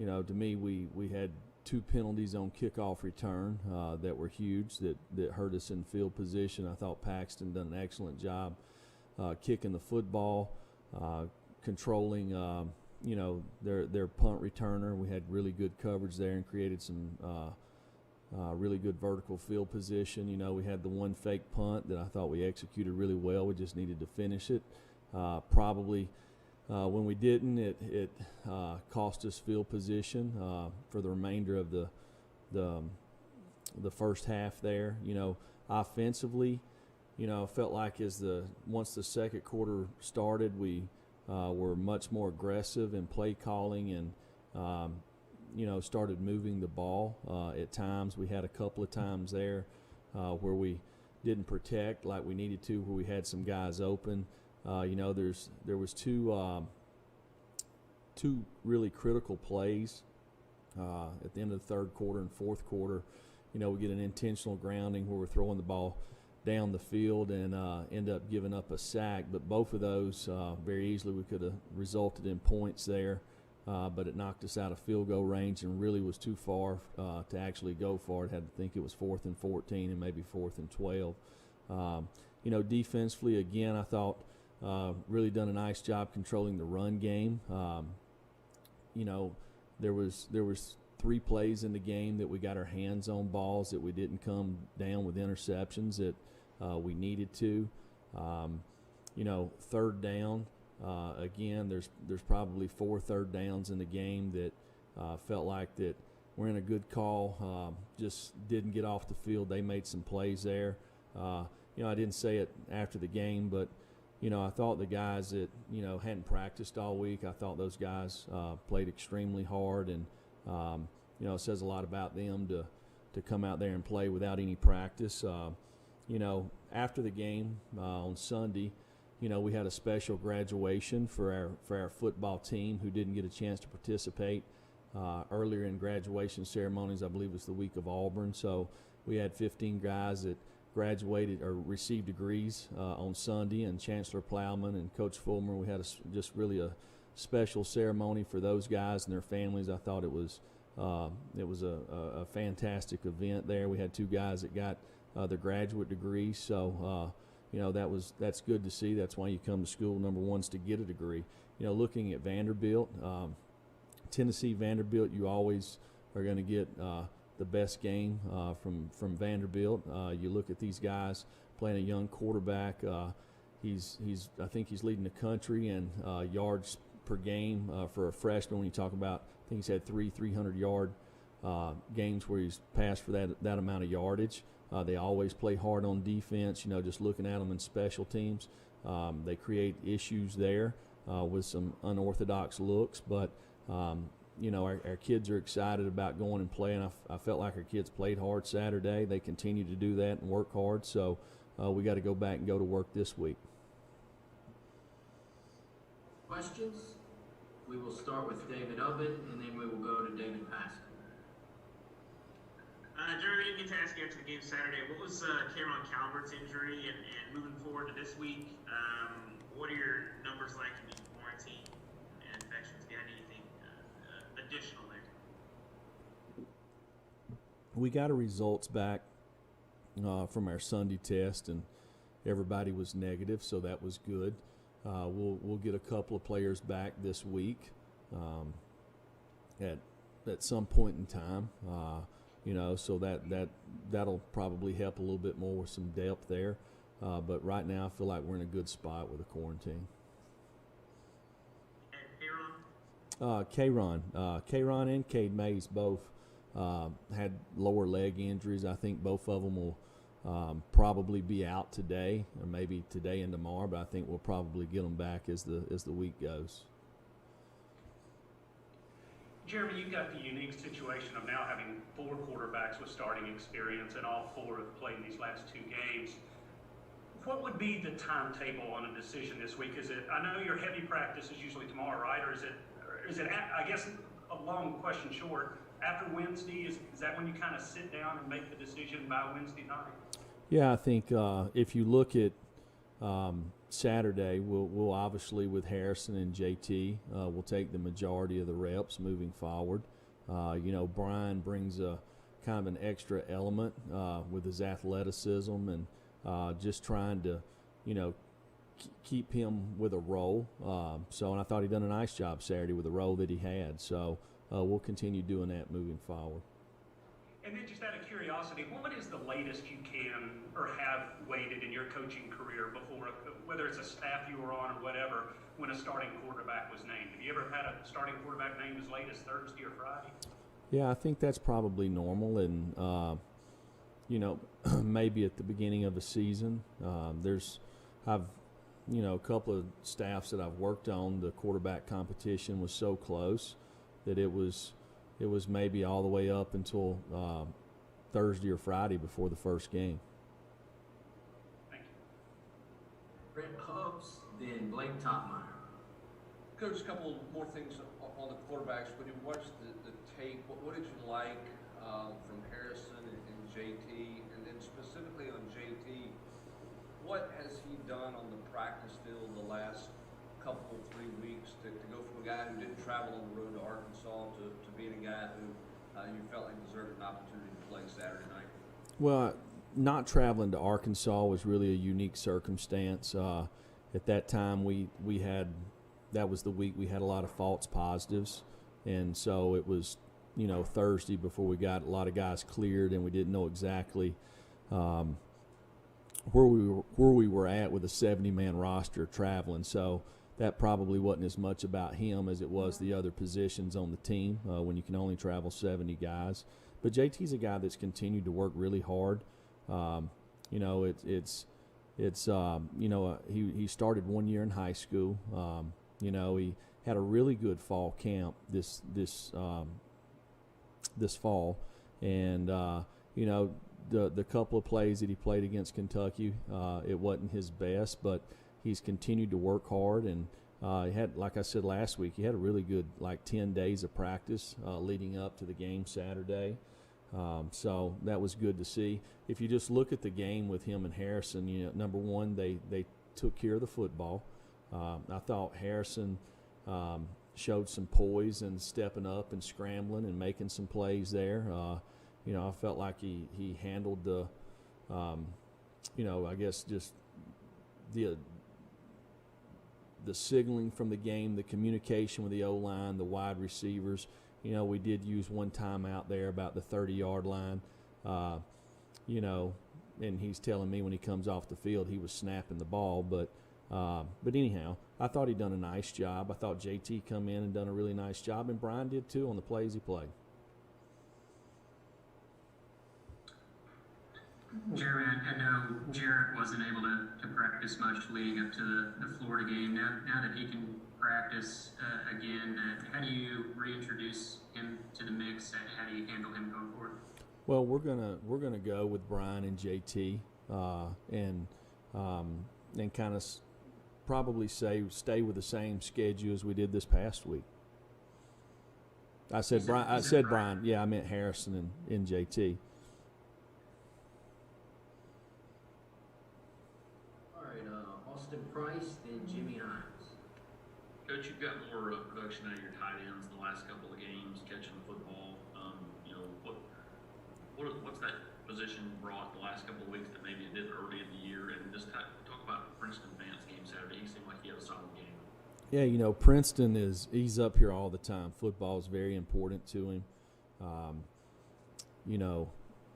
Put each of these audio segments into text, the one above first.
to me, we had 2 penalties on kickoff return that were huge, that hurt us in field position. I thought Paxton done an excellent job kicking the football, controlling, their punt returner. We had really good coverage there and created some really good vertical field position. We had the one fake punt that I thought we executed really well. We just needed to finish it. Probably when we didn't, it cost us field position for the remainder of the first half there. Offensively, felt like once the second quarter started, we were much more aggressive in play calling and started moving the ball. At times, we had a couple of times there where we didn't protect like we needed to, where we had some guys open. There was two really critical plays at the end of the third quarter and fourth quarter. We get an intentional grounding where we're throwing the ball down the field and end up giving up a sack. But both of those, very easily we could have resulted in points there. But it knocked us out of field goal range and really was too far to actually go for it. Had to think it was 4th and 14 and maybe 4th and 12. Defensively, again, I thought really done a nice job controlling the run game. There was 3 plays in the game that we got our hands on balls that we didn't come down with interceptions that we needed to. Third down. Again, there's probably 4 third downs in the game that felt like that we're in a good call, just didn't get off the field. They made some plays there. I didn't say it after the game, but I thought the guys that hadn't practiced all week, I thought those guys played extremely hard, and it says a lot about them to come out there and play without any practice. After the game on Sunday, we had a special graduation for our football team who didn't get a chance to participate earlier in graduation ceremonies. I believe it was the week of Auburn. So we had 15 guys that graduated or received degrees on Sunday, and Chancellor Plowman and Coach Fulmer. We had just really a special ceremony for those guys and their families. I thought it was a fantastic event there. We had 2 guys that got their graduate degrees. So that's good to see. That's why you come to school. Number one's to get a degree. Looking at Vanderbilt, Tennessee Vanderbilt, you always are going to get the best game from Vanderbilt. You look at these guys playing a young quarterback. I think he's leading the country in yards per game for a freshman. When you talk about, I think he's had 3 300-yard games where he's passed for that amount of yardage. They always play hard on defense. Just looking at them in special teams, they create issues there with some unorthodox looks. But our kids are excited about going and playing. I felt like our kids played hard Saturday. They continue to do that and work hard. So we got to go back and go to work this week. Questions? We will start with David Ubbett, and then we will go to David Paskin. Jeremy, I didn't get to ask you after the game Saturday. What was Cameron Calvert's injury, and moving forward to this week, what are your numbers like in the quarantine and infections? Do you have anything additional there? We got our results back from our Sunday test, and everybody was negative, so that was good. We'll get a couple of players back this week at some point in time. So that'll probably help a little bit more with some depth there. But right now, I feel like we're in a good spot with the quarantine. And K'Ron and Cade Mays both had lower leg injuries. I think both of them will probably be out today, or maybe today and tomorrow. But I think we'll probably get them back as the week goes. Jeremy, you've got the unique situation of now having 4 quarterbacks with starting experience, and all 4 have played in these last 2 games. What would be the timetable on a decision this week? I know your heavy practice is usually tomorrow, right? Or is it I guess a long question short, after Wednesday, is that when you kind of sit down and make the decision by Wednesday night? Yeah, I think if you look at Saturday, we'll obviously with Harrison and JT, we'll take the majority of the reps moving forward. Brian brings a kind of an extra element with his athleticism and just trying to, keep him with a role. And I thought he done a nice job Saturday with the role that he had. So we'll continue doing that moving forward. And then just out of curiosity, what is the latest you can or have waited in your coaching career before, whether it's a staff you were on or whatever, when a starting quarterback was named? Have you ever had a starting quarterback named as late as Thursday or Friday? Yeah, I think that's probably normal, and maybe at the beginning of a season, I've a couple of staffs that I've worked on. The quarterback competition was so close that it was maybe all the way up until Thursday or Friday before the first game. Thank you. Brent Hubbs, then Blake Topmeyer. Coach, a couple more things on the quarterbacks. When you watched the tape, what did you like from Harrison and JT? And then specifically on JT, what has he done on the practice field the last couple, 3 weeks to go from a guy who didn't travel on the road to Arkansas to being a guy who you felt like deserved an opportunity to play Saturday night? Well, not traveling to Arkansas was really a unique circumstance. At that time, that was the week we had a lot of false positives, and so it was Thursday before we got a lot of guys cleared, and we didn't know exactly where we were at with a 70-man roster traveling. So that probably wasn't as much about him as it was the other positions on the team when you can only travel 70 guys. But JT's a guy that's continued to work really hard. He started 1 year in high school. He had a really good fall camp this fall, and the couple of plays that he played against Kentucky, it wasn't his best, but he's continued to work hard, and he had, like I said last week, he had a really good 10 days of practice leading up to the game Saturday. So that was good to see. If you just look at the game with him and Harrison, number one, they took care of the football. I thought Harrison showed some poise and stepping up and scrambling and making some plays there. I felt like he handled the, I guess just the signaling from the game, the communication with the O-line, the wide receivers. We did use one time out there about the 30-yard line, and he's telling me when he comes off the field he was snapping the ball. But anyhow, I thought he'd done a nice job. I thought JT come in and done a really nice job, and Brian did too on the plays he played. Jeremy, I know Jarrett wasn't able to practice much leading up to the Florida game. Now that he can practice again, how do you reintroduce him to the mix? How do you handle him going forward? Well, we're gonna go with Brian and JT, and kind of probably stay with the same schedule as we did this past week. I said Brian. Yeah, I meant Harrison and JT. Austin Price, then Jimmy Hines. Coach, you've got more production out of your tight ends in the last couple of games, catching the football. What's that position brought the last couple of weeks that maybe it did early in the year? And just talk about Princeton Vance game Saturday. He seemed like he had a solid game. Yeah, Princeton he's up here all the time. Football is very important to him.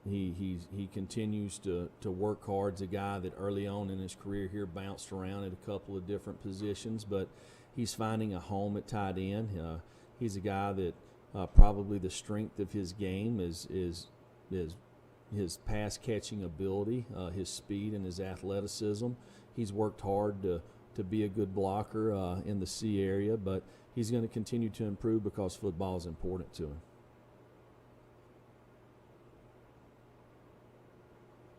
He continues to work hard. He's a guy that early on in his career here bounced around at a couple of different positions, but he's finding a home at tight end. He's a guy that probably the strength of his game is his pass catching ability, his speed and his athleticism. He's worked hard to be a good blocker in the C area, but he's going to continue to improve because football is important to him.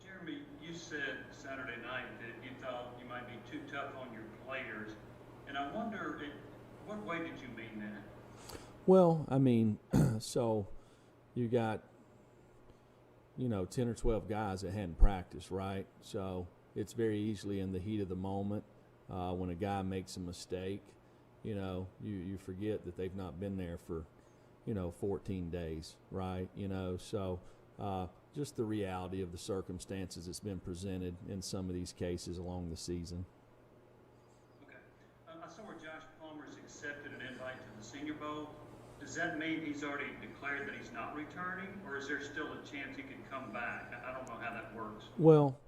Jeremy, you said Saturday night that you thought you might be too tough on your players, and I wonder, what way did you mean that? Well, I mean, so you got 10 or 12 guys that hadn't practiced, right? So it's very easily in the heat of the moment when a guy makes a mistake, you forget that they've not been there for 14 days, right? So just the reality of the circumstances that's been presented in some of these cases along the season. Okay. I saw where Josh Palmer's accepted an invite to the Senior Bowl. Does that mean he's already declared that he's not returning, or is there still a chance he could come back? I don't know how that works. Well,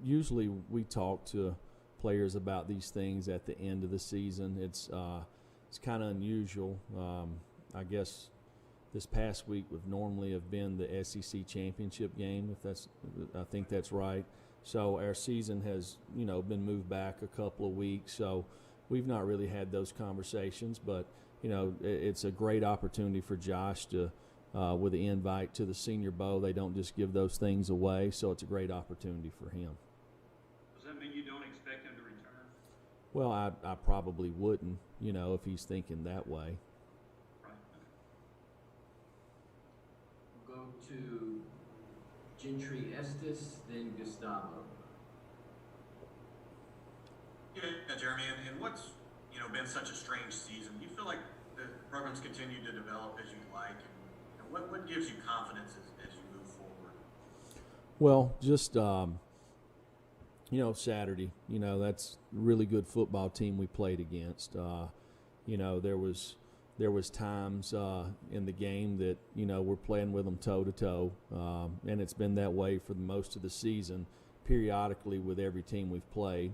usually we talk to players about these things at the end of the season. It's kind of unusual. I guess this past week would normally have been the SEC championship game, I think that's right. So our season has, been moved back a couple of weeks. So we've not really had those conversations, but it's a great opportunity for Josh to, with the invite to the Senior Bowl. They don't just give those things away, so it's a great opportunity for him. Does that mean you don't expect him to return? Well, I probably wouldn't, if he's thinking that way. We'll go to Gentry Estes, then Gustavo. Yeah, Jeremy, and what's been such a strange season? Do you feel like the program's continued to develop as you'd like, and what gives you confidence as you move forward? Well, just Saturday, that's a really good football team we played against. There was times in the game that we're playing with them toe to toe, and it's been that way for most of the season. Periodically with every team we've played.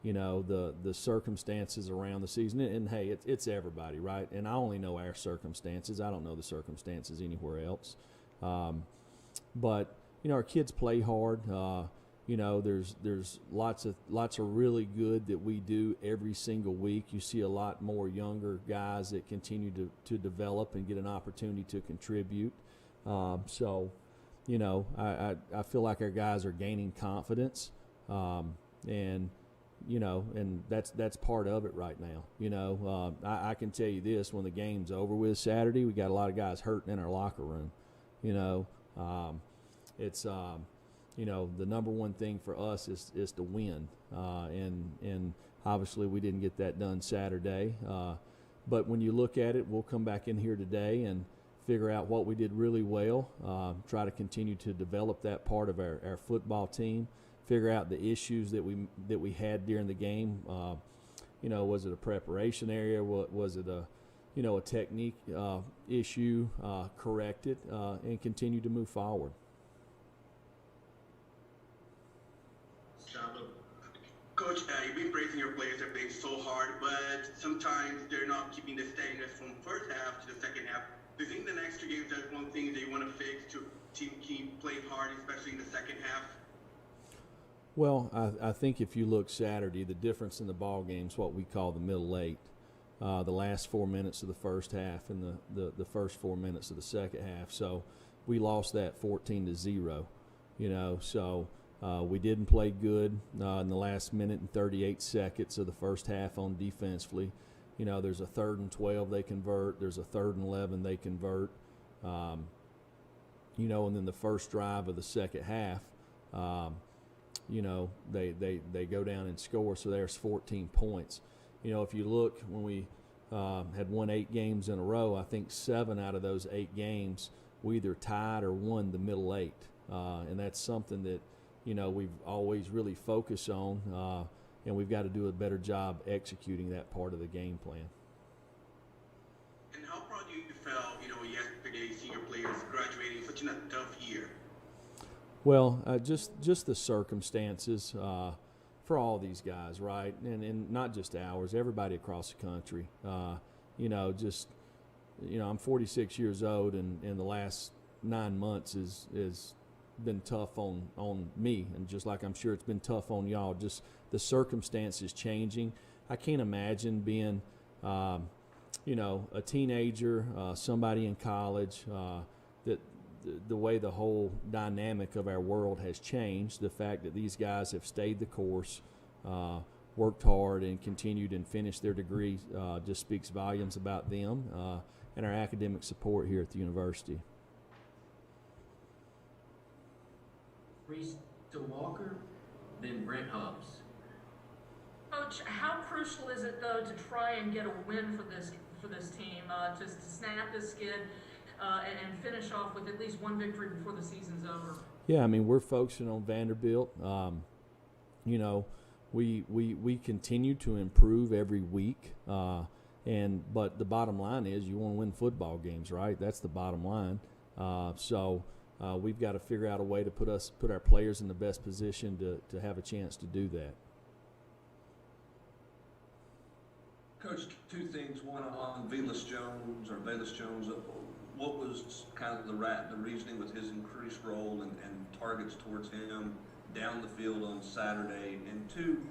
The circumstances around the season, and hey, it's everybody, right? And I only know our circumstances. I don't know the circumstances anywhere else. But our kids play hard. There's lots of really good that we do every single week. You see a lot more younger guys that continue to develop and get an opportunity to contribute. So I feel like our guys are gaining confidence, and that's part of it right now. I can tell you this: when the game's over with Saturday, we got a lot of guys hurting in our locker room. It's the number one thing for us is to win, and obviously we didn't get that done Saturday. But when you look at it, we'll come back in here today and figure out what we did really well. Try to continue to develop that part of our football team. Figure out the issues that we had during the game. Was it a preparation area? Was it a technique issue? Correct it and continue to move forward. Coach, you've been praising your players. They're playing so hard, but sometimes they're not keeping the steadiness from first half to the second half. Do you think the next two games that's one thing that you want to fix to team keep playing hard, especially in the second half? Well, I think if you look Saturday, the difference in the ball game is what we call the middle eight, the last 4 minutes of the first half and the first 4 minutes of the second half. So we lost that 14-0. So we didn't play good in the last minute and 38 seconds of the first half on defensively. There's a 3rd and 12 they convert. There's a 3rd and 11 they convert. And then the first drive of the second half. They go down and score, so there's 14 points. If you look, when we had won 8 games in a row, I think 7 out of those 8 games we either tied or won the middle 8, and that's something that we've always really focused on, and we've got to do a better job executing that part of the game plan. And how proud you felt, yesterday, seeing your players graduating such a tough year? Well, just the circumstances for all these guys, right? And not just ours, everybody across the country. I'm 46 years old, and the last 9 months is been tough on me, and just like I'm sure it's been tough on y'all. Just the circumstances changing. I can't imagine being, a teenager, somebody in college, that the way the whole dynamic of our world has changed, the fact that these guys have stayed the course, worked hard, and continued and finished their degree just speaks volumes about them and our academic support here at the university. Reese Walker, then Brent Hubbs. Coach, how crucial is it, though, to try and get a win for this for this team to snap this skid and finish off with at least one victory before the season's over? Yeah, I mean, we're focusing on Vanderbilt. You know, we continue to improve every week, but the bottom line is you want to win football games, right? That's the bottom line. So we've got to figure out a way to put our players in the best position to have a chance to do that. Coach, two things. One on Velus Jones. What was kind of the reasoning with his increased role and targets towards him down the field on Saturday? And two,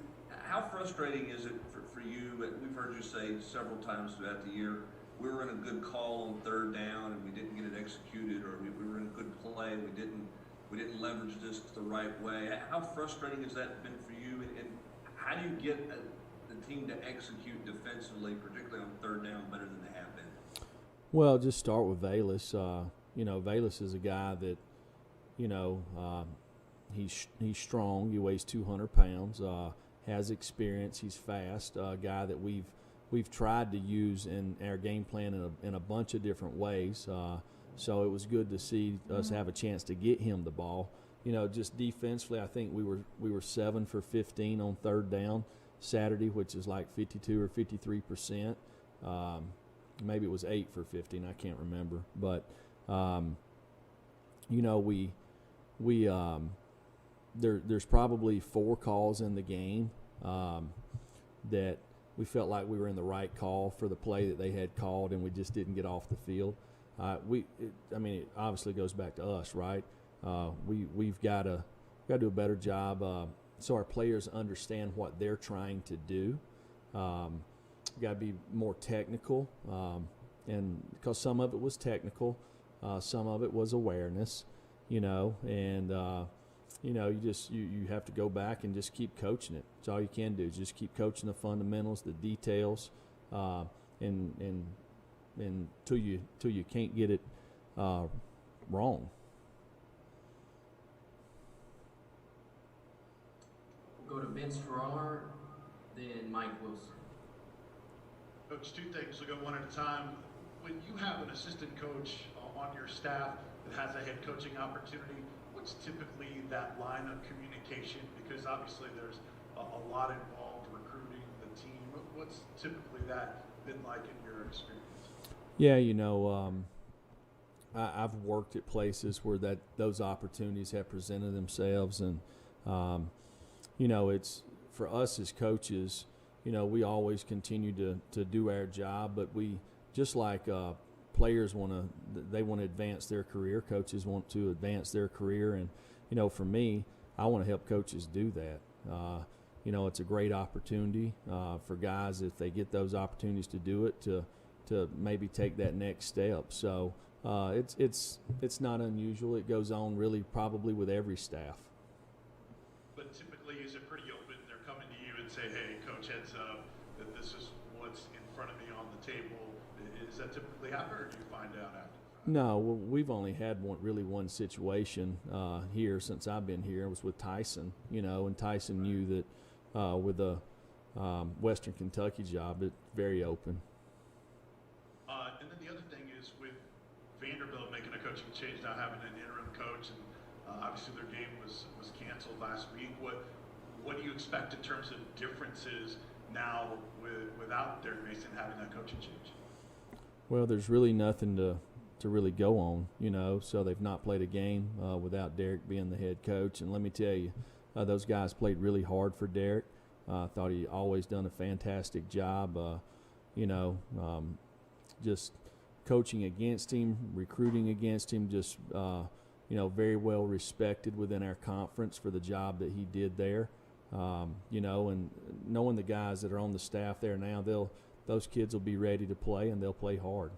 how frustrating is it for you? We've heard you say several times throughout the year, we were in a good call on third down and we didn't get it executed, or we were in a good play, we didn't leverage this the right way. How frustrating has that been for you? And how do you get the team to execute defensively, particularly on third down, better than they have been? Well, just start with Velus. You know, Velus is a guy that, you know, he's strong. He weighs 200 pounds. Has experience. He's fast. A guy that we've tried to use in our game plan in a bunch of different ways. So it was good to see us have a chance to get him the ball. You know, just defensively, I think we were 7 for 15 on third down Saturday, which is like 52 or 53%. Maybe it was 8 for 15. I can't remember. But, you know, there's probably 4 calls in the game that we felt like we were in the right call for the play that they had called, and we just didn't get off the field. I mean, it obviously goes back to us, right? We've got to do a better job so our players understand what they're trying to do. Got to be more technical, and because some of it was technical, some of it was awareness, you know, and you know, you have to go back and just keep coaching it. That's all you can do. Just keep coaching the fundamentals, the details, and till you can't get it wrong. We'll go to Vince Farrar, then Mike Wilson. Coach, two things. We'll go one at a time. When you have an assistant coach on your staff that has a head coaching opportunity, what's typically that line of communication? Because obviously there's a lot involved recruiting the team. What's typically that been like in your experience? Yeah, you know, I've worked at places where those opportunities have presented themselves, and you know, it's for us as coaches. You know, we always continue to do our job, but we just like players want to advance their career. Coaches want to advance their career, and you know, for me, I want to help coaches do that. You know, it's a great opportunity for guys if they get those opportunities to do it to maybe take that next step. So it's not unusual. It goes on really probably with every staff. But typically, is it pretty open? They're coming to you and say, "Hey, coach, heads up that this is what's in front of me on the table." Is that typically happen, or do you find out after? No, well, we've only had one situation here since I've been here. It was with Tyson, you know, and Tyson knew that with the Western Kentucky job, it's very open. And then the other thing is with Vanderbilt making a coaching change, now having an interim coach, and obviously their game was canceled last week. What do you expect in terms of differences now without Derek Mason having that coaching change? Well, there's really nothing to really go on, you know. So they've not played a game without Derek being the head coach. And let me tell you, those guys played really hard for Derek. Thought he always done a fantastic job, you know, just coaching against him, recruiting against him, just, you know, very well respected within our conference for the job that he did there. You know, and knowing the guys that are on the staff there now, those kids will be ready to play, and they'll play hard.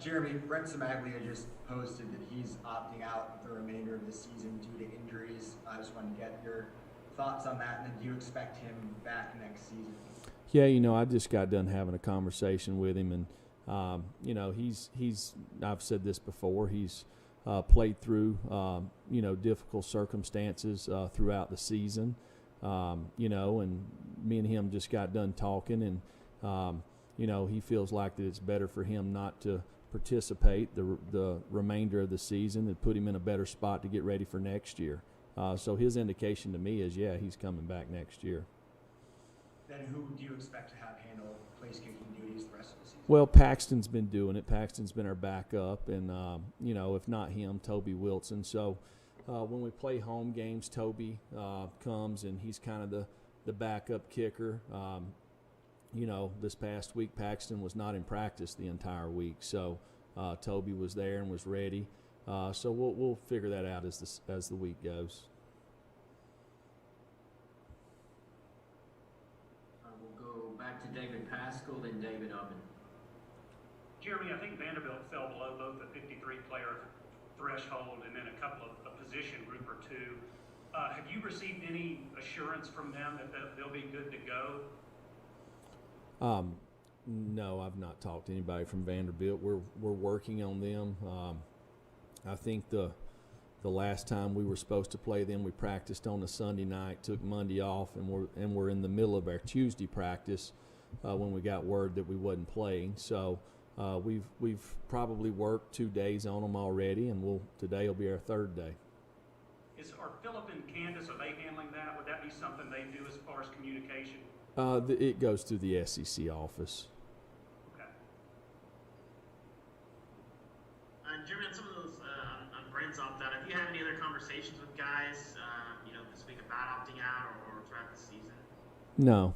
Jeremy, Brent Samaglia just posted that he's opting out the remainder of the season due to injuries. I just wanted to get your thoughts on that, and then do you expect him back next season? Yeah, you know, I just got done having a conversation with him, and you know, he's I've said this before, he's played through, difficult circumstances throughout the season, and me and him just got done talking, and, he feels like that it's better for him not to participate the remainder of the season and put him in a better spot to get ready for next year. So his indication to me is, yeah, he's coming back next year. Then who do you expect to have handle place kicking duties the rest of the season? Well, Paxton's been doing it. Paxton's been our backup, and if not him, Toby Wilson. So when we play home games, Toby comes and he's kind of the backup kicker. This past week Paxton was not in practice the entire week, so Toby was there and was ready. So we'll figure that out as the week goes. We'll go back to David Pascal, then David Oven. Jeremy, I think Vanderbilt fell below both the 53-player threshold and then a couple of a position group or two. Have you received any assurance from them that they'll be good to go? No, I've not talked to anybody from Vanderbilt. We're working on them. I think the last time we were supposed to play them, we practiced on a Sunday night, took Monday off, and we're in the middle of our Tuesday practice when we got word that we wasn't playing. So we've probably worked 2 days on them already, and today will be our third day. Are Philip and Candace, are they handling that? Would that be something they do as far as communication? It goes through the SEC office. Okay. Jeremy, on some of those, on Brent's opt-out, have you had any other conversations with guys, this week about opting out or throughout the season? No.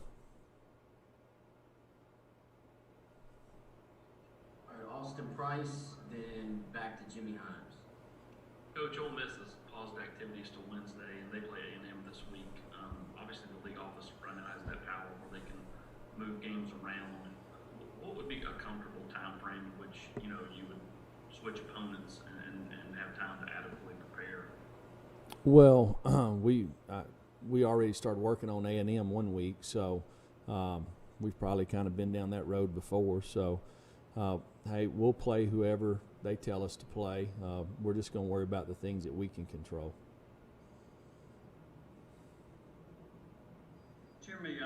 All right, Austin Price, then back to Jimmy Himes. Coach, Ole Miss has paused activities till Wednesday, and they play A&M this week. Obviously, the league office right now has that power where they can move games around. What would be a comfortable time frame in which you would switch opponents and have time to adequately prepare? Well, we already started working on A&M 1 week, so we've probably kind of been down that road before. So, hey, we'll play whoever they tell us to play. We're just going to worry about the things that we can control. Jeremy,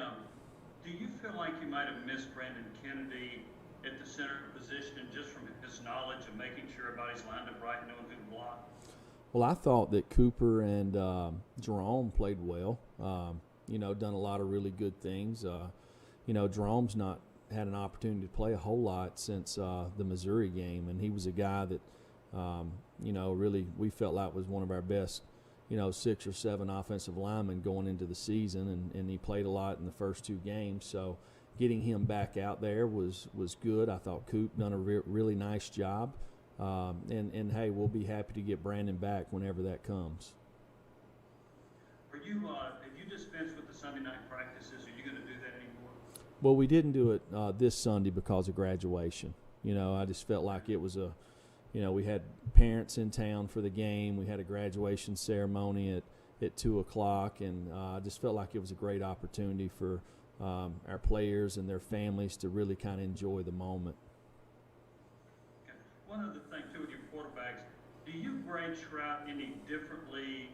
do you feel like you might have missed Brandon Kennedy at the center position just from his knowledge of making sure everybody's lined up right and knowing who to block? Well, I thought that Cooper and Jerome played well. Done a lot of really good things. Jerome's not had an opportunity to play a whole lot since the Missouri game, and he was a guy that, really we felt like was one of our best, 6 or 7 offensive linemen going into the season, and he played a lot in the first 2 games. So getting him back out there was good. I thought Coop done a really nice job. And hey, we'll be happy to get Brandon back whenever that comes. Have you dispensed with the Sunday night practices? Are you going to do that anymore? Well, we didn't do it this Sunday because of graduation. I just felt like it was we had parents in town for the game. We had a graduation ceremony at 2 o'clock, and I just felt like it was a great opportunity for our players and their families to really kind of enjoy the moment. Okay. One other thing, too, with your quarterbacks, do you grade Shrout any differently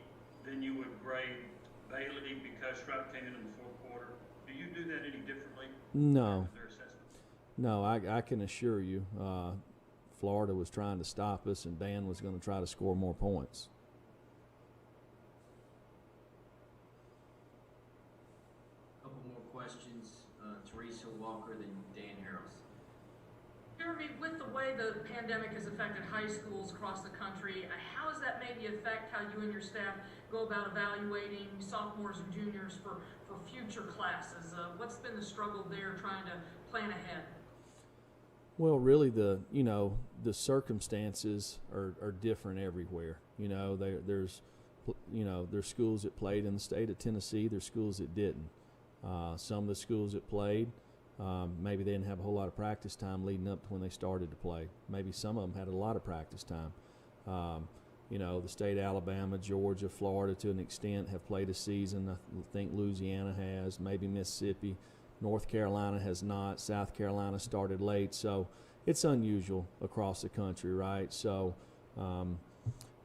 than you would grade Bailey because Shrout came in the fourth quarter? Do you do that any differently? No. No, I can assure you, Florida was trying to stop us, and Dan was going to try to score more points. A couple more questions. Teresa Walker, then Dan Harrelson. Jeremy, with the way the pandemic has affected high schools across the country, how does that maybe affect how you and your staff go about evaluating sophomores and juniors for future classes? What's been the struggle there trying to plan ahead? Well, really, the circumstances are different everywhere. There's schools that played in the state of Tennessee. There's schools that didn't. Some of the schools that played, maybe they didn't have a whole lot of practice time leading up to when they started to play. Maybe some of them had a lot of practice time. The state of Alabama, Georgia, Florida to an extent have played a season. I think Louisiana has, maybe Mississippi. North Carolina has not. South Carolina started late. So it's unusual across the country, right? So,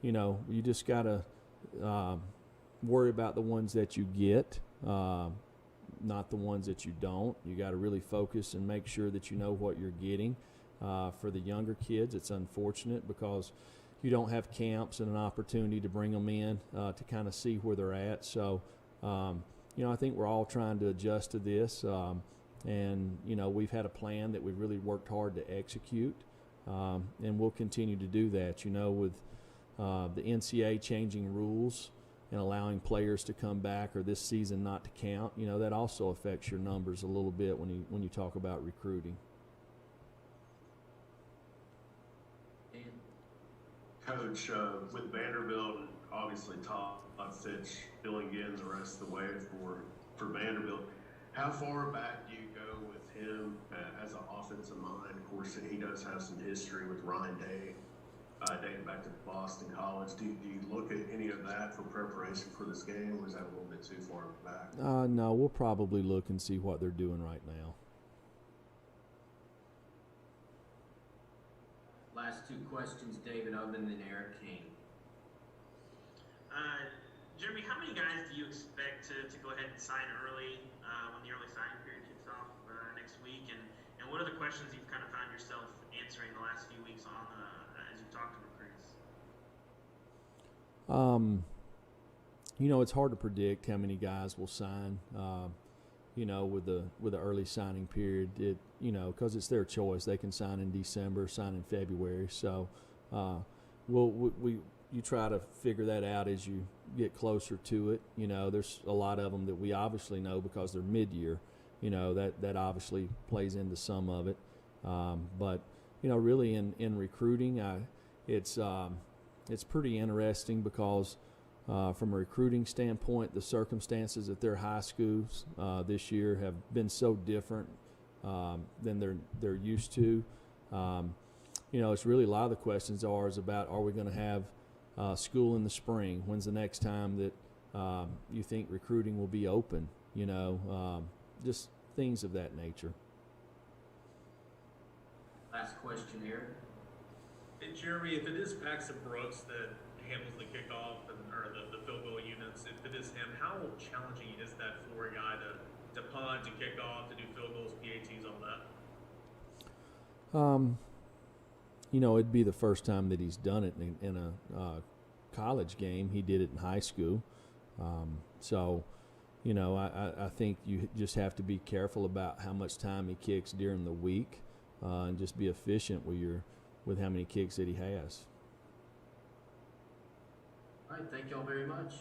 you just got to worry about the ones that you get, not the ones that you don't. You got to really focus and make sure that you know what you're getting. For the younger kids, it's unfortunate because you don't have camps and an opportunity to bring them in to kind of see where they're at. So, I think we're all trying to adjust to this. And we've had a plan that we've really worked hard to execute, and we'll continue to do that. With the NCAA changing rules and allowing players to come back or this season not to count, that also affects your numbers a little bit when you talk about recruiting. Coach, with Vanderbilt, obviously Todd Fitch filling in the rest of the way for Vanderbilt. How far back do you go with him as an offensive mind? Of course, he does have some history with Ryan Day, dating back to Boston College. Do you look at any of that for preparation for this game, or is that a little bit too far back? No, we'll probably look and see what they're doing right now. Last two questions, David Oven and Eric King. Jeremy, how many guys do you expect to go ahead and sign early when the early signing period kicks off next week? And what are the questions you've kind of found yourself answering the last few weeks on as you've talked to recruits? It's hard to predict how many guys will sign. With the early signing period, because it's their choice. They can sign in December, sign in February. So, you try to figure that out as you get closer to it. There's a lot of them that we obviously know because they're mid-year. That obviously plays into some of it. But really in recruiting, it's pretty interesting because. From a recruiting standpoint, the circumstances at their high schools this year have been so different than they're used to. It's really a lot of the questions are we going to have school in the spring? When's the next time that you think recruiting will be open? Just things of that nature. Last question, Eric. Hey, Jeremy, if it is Paxton Brooks that handles the kickoff or the field goal units, if it is him, how challenging is that for a guy to punt, to kick off, to do field goals, PATs, all that? It'd be the first time that he's done it in a college game. He did it in high school. I think you just have to be careful about how much time he kicks during the week and just be efficient with how many kicks that he has. All right, thank y'all very much.